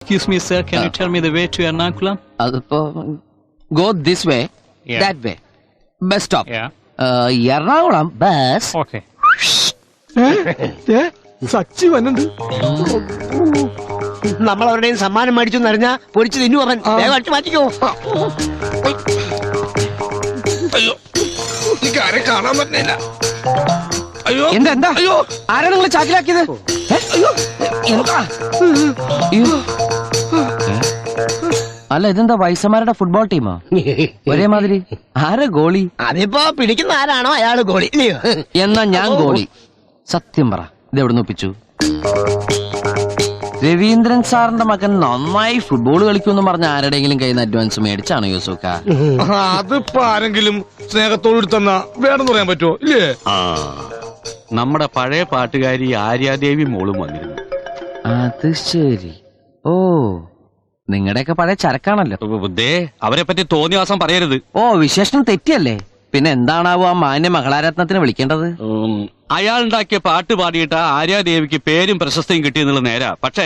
Excuse me, sir. Can you tell me the way to Ernakulam? Go this way, Yeah. that way. Bus stop. Yeah. Ernakulam bus. Okay. Sachi വന്നുണ്ട്. നമ്മൾ അവരുടെയും സമ്മാനം മേടിച്ചു അറിഞ്ഞാ പൊരിച്ചു തിന്നു അവൻ. വേഗം അടിച്ചു മാറ്റിക്കോ. അയ്യോ, എനിക്ക് ആരെ കാണാൻ പറ്റില്ല. അയ്യോ, എന്താ അയ്യോ, ആരാ നിങ്ങളെ ചാക്കിലാക്കിയത്? അയ്യോ, എന്താ? അല്ല, ഇതെന്താ വയസ്സന്മാരുടെ ഫുട്ബോൾ ടീമാ? ഒരേ മാതിരി. ആരാ ഗോളി? അതിപ്പോ പിടിക്കുന്ന ആരാണോ അയാള് ഗോളി. എന്നാ ഞാൻ ഗോളി. സത്യം പറ, ഇതെവിടെ ഒപ്പിച്ചു? രവീന്ദ്രൻ സാറിന്റെ മകൻ നന്നായി ഫുട്ബോൾ കളിക്കുമെന്ന് പറഞ്ഞ ആരുടെയെങ്കിലും കയ്യിൽ നിന്ന് അഡ്വാൻസ് മേടിച്ചാണ് യൂസുക്ക? അതിപ്പോ ആരെങ്കിലും സ്നേഹത്തോട് തന്ന വേണമെന്ന് പറയാൻ പറ്റുമോ? ഇല്ലേ? നമ്മുടെ പഴയ പാട്ടുകാരി ആര്യാദേവി മോളും വന്നിരുന്നു. അത് ശരി. ഓ, നിങ്ങളുടെയൊക്കെ പഴയ ചരക്കാണല്ലോ. ദേ, അവരെ പറ്റി തോന്നിയാസം പറയരുത്. ഓ, വിശേഷണം തെറ്റിയല്ലേ? പിന്നെ എന്താണാവോ ആ മാന്യ മകളാരത്നത്തിന് വിളിക്കേണ്ടത്? അയാളുണ്ടാക്കിയ പാട്ട് പാടിയിട്ട് ആര്യാദേവിക്ക് പേരും പ്രശസ്തിയും കിട്ടിയെന്നുള്ള നേരാ. പക്ഷേ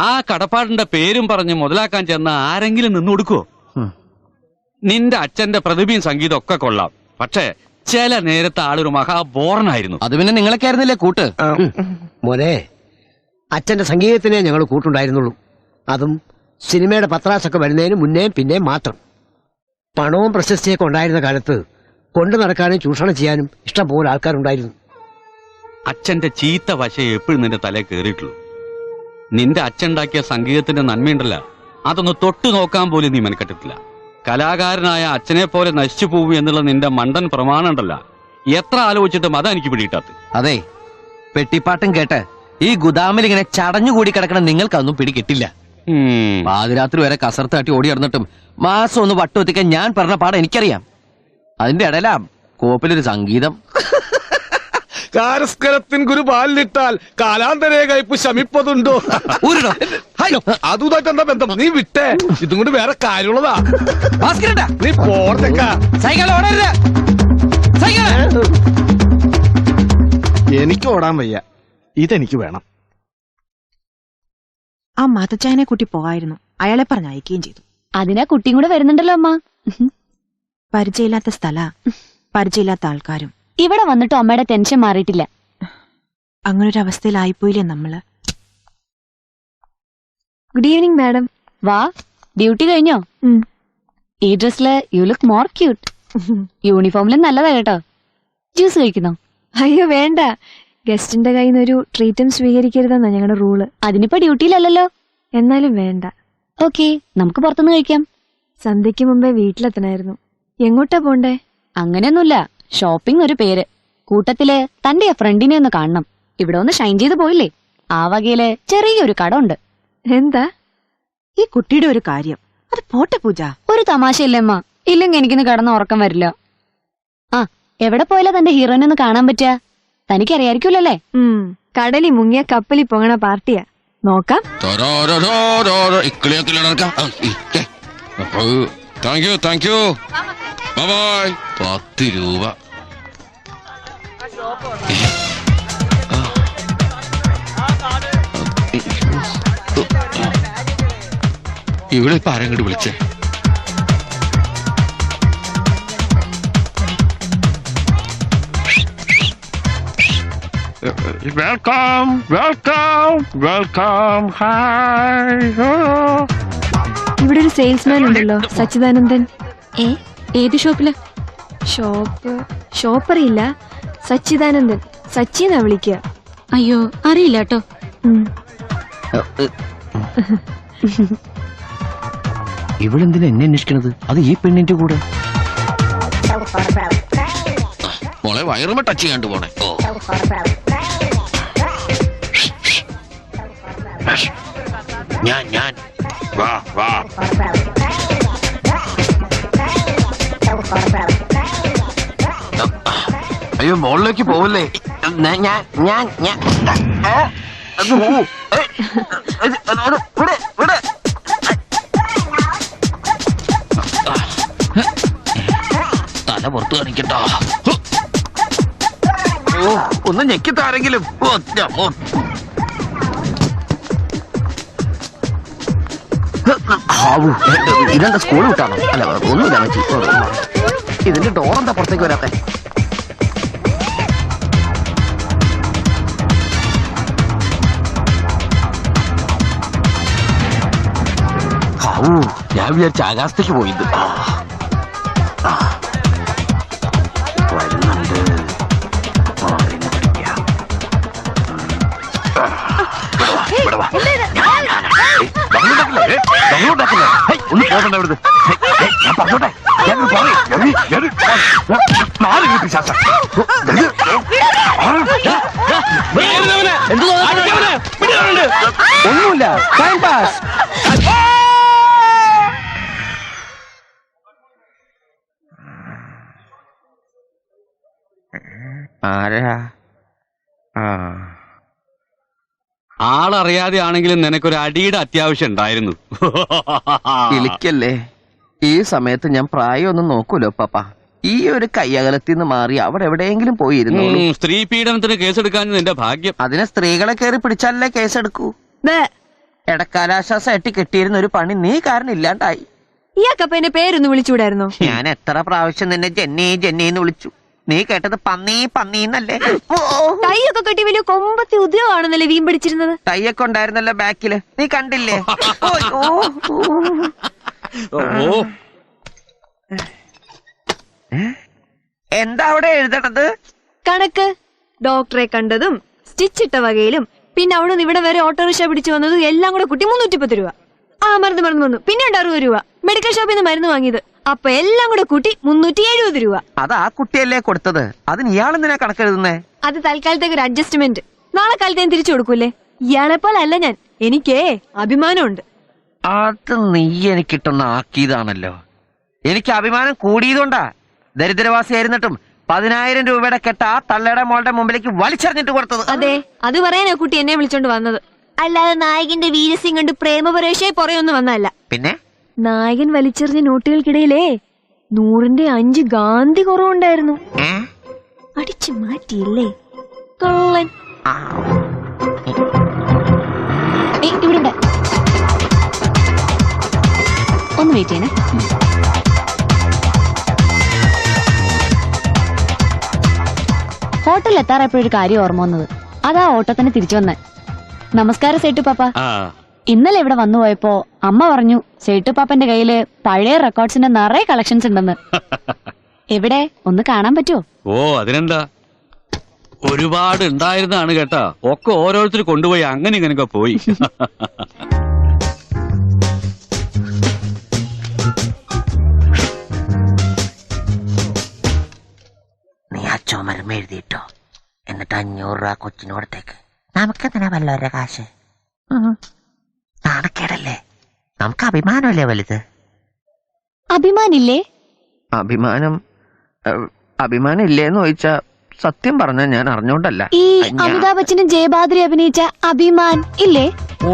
ആ കടപ്പാടിന്റെ പേരും പറഞ്ഞ് മുതലാക്കാൻ ചെന്ന ആരെങ്കിലും നിന്നു കൊടുക്കുവോ? നിന്റെ അച്ഛന്റെ പ്രതിഭയും സംഗീതം ഒക്കെ കൊള്ളാം. പക്ഷേ ചില നേരത്തെ ആളൊരു മഹാബോറനായിരുന്നു. അത് പിന്നെ നിങ്ങളൊക്കെ ആയിരുന്നില്ലേ കൂട്ട്? മോനെ, അച്ഛന്റെ സംഗീതത്തിനെ ഞങ്ങൾ കൂട്ടുണ്ടായിരുന്നുള്ളൂ. അതും സിനിമയുടെ പത്രാസൊക്കെ വരുന്നതിന് മുന്നേ പിന്നെ മാത്രം. പണവും പ്രശസ്തിയൊക്കെ ഉണ്ടായിരുന്ന കാലത്ത് കൊണ്ടു നടക്കാനും ചൂഷണം ചെയ്യാനും ഇഷ്ടം പോലെ ആൾക്കാരുണ്ടായിരുന്നു. അച്ഛന്റെ ചീത്ത വശയെ എപ്പോഴും നിന്റെ തലേ കയറിയിട്ടുള്ളൂ. നിന്റെ അച്ഛനുണ്ടാക്കിയ സംഗീതത്തിന്റെ നന്മയുണ്ടല്ല, അതൊന്ന് തൊട്ടു നോക്കാൻ പോലും നീ മെനക്കെട്ടിട്ടില്ല. കലാകാരനായ അച്ഛനെ പോലെ നശിച്ചു പോവൂ എന്നുള്ള നിന്റെ മണ്ടൻ പ്രമാണം ഉണ്ടല്ല, എത്ര ആലോചിച്ചിട്ടും അതാ എനിക്ക് പിടിയിട്ടാത്ത. അതെ, പെട്ടിപ്പാട്ടും കേട്ട് ഈ ഗുദാമിൽ ഇങ്ങനെ ചടഞ്ഞുകൂടി കിടക്കണം നിങ്ങൾക്കൊന്നും പിടികിട്ടില്ല. പാതിരാത്രി വരെ കസർത്ത് തട്ടി ഓടി നടന്നിട്ടും മാസം ഒന്ന് വട്ടുവത്തിക്കാൻ ഞാൻ പറഞ്ഞ പാഠം എനിക്കറിയാം. അതിന്റെ ഇടയിലാ കോപ്പിലൊരു സംഗീതം. കാരസ്കരത്തിൻ ഗുരു പാലിലിട്ടാൽ കാലാന്തരേ കയ്പ് ശമിപ്പതുണ്ടോ? അതുമായിട്ട് എന്താ ബന്ധം? നീ വിട്ടേ, ഇതും കൊണ്ട് വേറെ കാര്യമുള്ളതാ. നീ പോർത്തേക്കാ. എനിക്ക് ഓടാൻ വയ്യ, ഇതെനിക്ക് വേണം. ആ മാതച്ചായനെ കുട്ടി പോകായിരുന്നു. അയാളെ പറഞ്ഞ് അയക്കുകയും ചെയ്തു. അതിനാ കുട്ടിയും കൂടെ വരുന്നുണ്ടല്ലോ അമ്മ. പരിചയമില്ലാത്ത സ്ഥല, പരിചയമില്ലാത്ത ആൾക്കാരും. ഇവിടെ വന്നിട്ടും അമ്മയുടെ ടെൻഷൻ മാറിയിട്ടില്ല. അങ്ങനൊരു അവസ്ഥയിലായിപ്പോയില്ലേ നമ്മള്. Good evening madam. വാ, ഡ്യൂട്ടി കഴിഞ്ഞോ? ഈ ഡ്രസ്സില് യു ലുക്ക് മോർ ക്യൂട്ട്. യൂണിഫോമിലും നല്ലതാ കേട്ടോ. ജ്യൂസ് കഴിക്കുന്നോ? അയ്യോ വേണ്ട, ഗസ്റ്റിന്റെ കയ്യിൽ നിന്ന് ഒരു ട്രീറ്റും സ്വീകരിക്കരുതെന്നാ ഞങ്ങളുടെ റൂള്. അതിനിപ്പോ ഡ്യൂട്ടിയിലല്ലോ. എന്നാലും വേണ്ട. ഓക്കെ, നമുക്ക് പുറത്തുനിന്ന് കഴിക്കാം. സന്ധ്യയ്ക്ക് മുമ്പേ വീട്ടിലെത്തണായിരുന്നു. എങ്ങോട്ടാ പോണ്ടേ? അങ്ങനെയൊന്നുമില്ല, ഷോപ്പിംഗ് ഒരു പേര്. കൂട്ടത്തില് തന്റെ ആ ഫ്രണ്ടിനെ ഒന്ന് കാണണം. ഇവിടെ ഒന്ന് ഷൈൻ ചെയ്ത് പോയില്ലേ, ആ വകയില് ചെറിയൊരു കട ഉണ്ട്. എന്താ ഈ കുട്ടിയുടെ ഒരു കാര്യം? അത് പോട്ടെ പൂജ. ഒരു തമാശയില്ലേ അമ്മ? ഇല്ലെങ്കിൽ എനിക്കിന്ന് കിടന്ന് ഉറക്കം വരില്ല. ആ, എവിടെ പോയാലോ തന്റെ ഹീറോയിനെ ഒന്ന് കാണാൻ പറ്റുക? തനിക്കറിയായിരിക്കുമല്ലേ? കടലിൽ മുങ്ങിയ കപ്പലിൽ പോകണ പാർട്ടിയാ. നോക്കാം. Thank you. ബൈ. 10 രൂപ. ഇവിടെ ഇപ്പൊ ആരെങ്കിലും വിളിച്ചേ? Welcome welcome welcome. ഹായ്. ഇവിടെ ഒരു സെയിൽസ്മാൻ ഉണ്ടല്ലോ, സച്ചിദാനന്ദൻ. ഏത് ഷോപ്പില്? ഷോപ്പറിയില്ല, സച്ചിദാനന്ദൻ. സച്ചിന്നാ വിളിക്കുക. അയ്യോ, അറിയില്ല കേട്ടോ. ഇവളെന്തിനാ എന്നെ അന്വേഷിക്കണത്? അത് ഈ പെണ്ണിന്റെ കൂടെ. മോളെ വയറുമ ടച്ച് ചെയ്യാണ്ട് പോണേ. ഞാൻ വാ വാ. അയ്യോ, മോളിലേക്ക് പോവല്ലേ? തല പുറത്ത് കാണിക്കട്ടോ. ഒന്ന് ഞെക്കിത്താരെങ്കിലും. ഇതെന്താ സ്കൂൾ വിട്ടാണോ? അല്ല ഒന്നുമില്ല അമ്മച്ചി. ഇതിന്റെ ഡോറെന്താ പുറത്തേക്ക് വരാത്തെ? ഞാൻ വിചാരിച്ച ആകാശത്തേക്ക് പോയത്. വരുന്നുണ്ട്. ഒന്ന് പോകണ്ട ഇവിടുന്ന്. ഞാൻ പറഞ്ഞോട്ടെ. ഒന്നുമില്ല. Time pass. ആരാ? ആളറിയാതെ ആണെങ്കിലും നിനക്കൊരു അടിയുടെ അത്യാവശ്യം ഉണ്ടായിരുന്നു. ഇളിക്കല്ലേ. ഈ സമയത്ത് ഞാൻ പ്രായമൊന്നും നോക്കൂലോ പാപ്പ. ഈ ഒരു കയ്യകലത്തിൽ നിന്ന് മാറി അവിടെ എവിടെയെങ്കിലും പോയിരുന്നു. സ്ത്രീ പീഡനത്തിന് കേസെടുക്കാൻ നിന്റെ ഭാഗ്യം. അതിനെ സ്ത്രീകളെ കയറി പിടിച്ചാലല്ലേ കേസെടുക്കൂ. ഇടക്കാലാശ്വാസമായിട്ട് കെട്ടിയിരുന്ന ഒരു പണി നീ കാരണം ഇല്ലാണ്ടായി. ഇയാൾക്കപ്പ എന്റെ പേരൊന്ന് വിളിച്ചുകൂടായിരുന്നോ? ഞാൻ എത്ര പ്രാവശ്യം നിന്നെ ജെന്നി ജെന്നിന്ന് വിളിച്ചു. നീ കേട്ടത് പന്നി പന്നീന്നല്ലേ? കൈയൊക്കെ കെട്ടി വലിയ കൊമ്പത്തി ഉദ്യോഗമാണെന്നല്ലേ വീം പിടിച്ചിരുന്നത്? തയ്യൊക്കെ ഉണ്ടായിരുന്നല്ലോ ബാക്കില്, നീ കണ്ടില്ലേ? എന്താ അവിടെ എഴുതണത്? കണക്ക്. ഡോക്ടറെ കണ്ടതും സ്റ്റിച്ചിട്ട വകയിലും പിന്നെ അവിടെ നിന്ന് ഇവിടെ വരെ ഓട്ടോറിക്ഷ പിടിച്ചു വന്നതും എല്ലാം കൂടെ കൂട്ടി 310 രൂപ. മറന്നു വന്നു. പിന്നെ 60 രൂപ മെഡിക്കൽ ഷോപ്പിൽ നിന്ന് മരുന്ന് വാങ്ങിയത്. അപ്പൊ എല്ലാം കൂടെ കൂട്ടി 370 രൂപ. അത് ആ കുട്ടിയല്ലേ കൊടുത്തത്? അതിന് ഇയാളെന്തിനാ കണക്കെഴുതുന്നേ? അത് തൽക്കാലത്തേക്ക് ഒരു അഡ്ജസ്റ്റ്മെന്റ്. നാളെ കാലത്ത് ഞാൻ തിരിച്ചു കൊടുക്കൂലേ? ഇയാളെ പോലെ അല്ല ഞാൻ. എനിക്കേ അഭിമാനമുണ്ട്. അത് നീ എനിക്കിട്ടൊന്ന് ആക്കിയതാണല്ലോ. എനിക്ക് അഭിമാനം കൂടിയതുകൊണ്ടാ ദരിദ്രവാസിയായിരുന്നിട്ടും 10,000 രൂപയുടെ കെട്ട ആ തള്ളയുടെ മോളുടെ മുമ്പിലേക്ക് വലിച്ചെറിഞ്ഞിട്ട് കൊടുത്തത്. അതെ, അത് പറയാനാ കുട്ടി എന്നെ വിളിച്ചോണ്ട് വന്നത്. അല്ലാതെ നായകന്റെ വീരസിംഗ് കണ്ട് പ്രേമപരേക്ഷയെ പുറയൊന്നും വന്നതല്ല. പിന്നെ നായകൻ വലിച്ചെറിഞ്ഞ നോട്ടുകൾക്കിടയിലേ 100ന്റെ 5 ഗാന്ധി കുറവുണ്ടായിരുന്നു. അടിച്ചു മാറ്റിയില്ലേ കള്ളൻ. ഇവിടെ ഒന്ന് വെയിറ്റ് ചെയ്യണേ. ഹോട്ടലിൽ എത്താറായപ്പോഴൊരു കാര്യം ഓർമ്മ വന്നത്. അതാ ഓട്ടത്തിന് തിരിച്ചു വന്നേ. നമസ്കാരം സേട്ടു പാപ്പ. ഇന്നലെ ഇവിടെ വന്നു പോയപ്പോ അമ്മ പറഞ്ഞു സേട്ടു പാപ്പന്റെ കയ്യില് പഴയ റെക്കോർഡ്സിന്റെ നിറയെ കളക്ഷൻസ് ഉണ്ടെന്ന്. എവിടെ ഒന്ന് കാണാൻ പറ്റുമോ? ഓ അതിനെന്താ, ഒരുപാട് ഉണ്ടായിരുന്നാണ് കേട്ടാ. ഒക്കെ ഓരോരുത്തർ കൊണ്ടുപോയി അങ്ങനെ ഇങ്ങനെയൊക്കെ പോയി. നീ ആ ചുമരുമ എഴുതിയിട്ടോ, എന്നിട്ട് 500 രൂപ കൊച്ചിനോടത്തേക്ക്. നമുക്കെന്തിനാ വല്ലവരുടെ കാശ്? നാണക്കേടല്ലേ? നമുക്ക് അഭിമാനമല്ലേ വലുത്? അഭിമാനില്ലേ? അഭിമാനം ഇല്ലേന്ന് ചോദിച്ചാ സത്യം പറഞ്ഞ ഞാൻ അറിഞ്ഞോണ്ടല്ല. ഈ അമിതാഭ് ബച്ചനും ജയബാദ്രി അഭിനയിച്ച അഭിമാൻ ഇല്ലേ? ഓ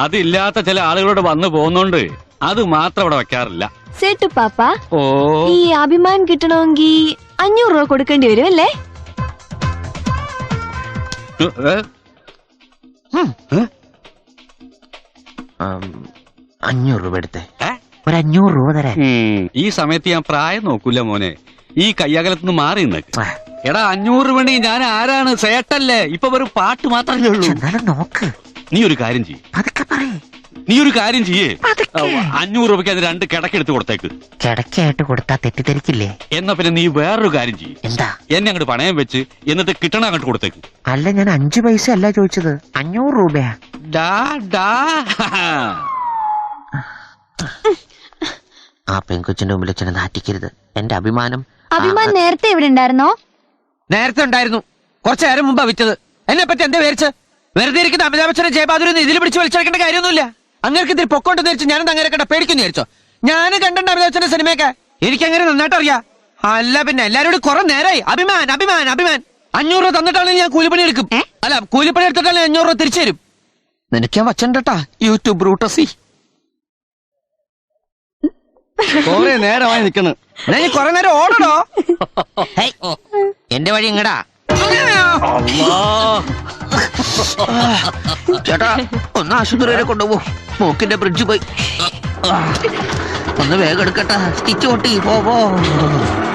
അതില്ലാത്ത ചില ആളുകളോട് വന്നു പോകുന്നോണ്ട് അത് മാത്രം അവിടെ വെക്കാറില്ല. സേട്ടു പാപ്പ, ഓ ഈ അഭിമാൻ കിട്ടണമെങ്കിൽ 500 രൂപ കൊടുക്കേണ്ടി വരും അല്ലേ? 500 രൂപ എടുത്തേ. ഒരു 500 രൂപ തരാൻ. ഈ സമയത്ത് ഞാൻ പ്രായം നോക്കൂല മോനെ. ഈ കയ്യകലത്തുനിന്ന് മാറി നിന്നേക്ക്. എടാ 500 രൂപ ഞാൻ ആരാണ്? സേട്ടല്ലേ? ഇപ്പൊ ഒരു പാട്ട് മാത്രമല്ലേ ഉള്ളൂ. നോക്ക്. നീ ഒരു കാര്യം ചെയ്യേ. നീ ഒരു കാര്യം ചെയ്യേ. 500 രൂപയ്ക്ക് അത് 2 കിടക്കെടുത്ത് കൊടുത്തേക്ക്. കിടക്കായിട്ട് കൊടുത്താ തെറ്റിദ്ധരിക്കില്ലേ? എന്നാ പിന്നെ നീ വേറൊരു കാര്യം ചെയ്യേ. എന്താ? എന്നെ അങ്ങോട്ട് പണയം വെച്ച് എന്നിട്ട് കിട്ടണ അങ്ങോട്ട് കൊടുത്തേക്ക്. അല്ല, ഞാൻ 5 പൈസ അല്ല ചോദിച്ചത്, 500 രൂപയാ. ആ പെൺകൊച്ചിന്റെ മുമ്പിൽ അച്ഛനെ നാറ്റിക്കരുത്. എന്റെ അഭിമാനം. നേരത്തെ ഇവിടെ ഉണ്ടായിരുന്നോ? നേരത്തെ ഉണ്ടായിരുന്നു. കുറച്ചു നേരം മുമ്പാ വിറ്റത്. എന്നെ പറ്റി എന്താ വിചാരിച്ച്? വെറുതെ ഇരിക്കുന്ന അമിതാഭ് ബച്ചനെ ജയബാദുരി ഇതിൽ പിടിച്ച് വലിച്ചെടുക്കേണ്ട കാര്യമൊന്നുമില്ല. അങ്ങനെ ഇതിൽ പൊക്കോണ്ടെന്ന് വിചാരിച്ചു ഞാനെന്താ അങ്ങനെ കണ്ട പേടിക്കുന്നു വിചാരിച്ചോ? ഞാൻ കണ്ടിട്ടുണ്ട് അമിതാഭ് ബച്ചന്റെ സിനിമയൊക്കെ. എനിക്കങ്ങനെ നന്നായിട്ട് അറിയാം. അല്ല പിന്നെ എല്ലാരോടും കുറെ നേരമായി അഭിമാൻ അഭിമാൻ അഭിമാൻ. 500 രൂപ തന്നിട്ടാണെങ്കിൽ ഞാൻ കൂലിപ്പണി എടുക്കും. അല്ല, കൂലിപ്പണി എടുത്തിട്ടാണെങ്കിൽ 500 രൂപ തിരിച്ചു തരും. നിനക്ക് ഞാൻ വച്ചണ്ടാ യൂട്യൂബ് ബ്രൂട്ടസി. കൊറേ നേരമായി നിക്കണ്. കൊറേ നേരം ഓടണോ? എന്റെ വഴി ഇങ്ങടാ. ചേട്ടാ ഒന്ന് ആശുപത്രി വരെ കൊണ്ടുപോ. മൂക്കിന്റെ ബ്രിഡ്ജ് പോയി. ഒന്ന് വേഗം എടുക്കട്ടാ. സ്റ്റിച്ച് പൊട്ടി. പോ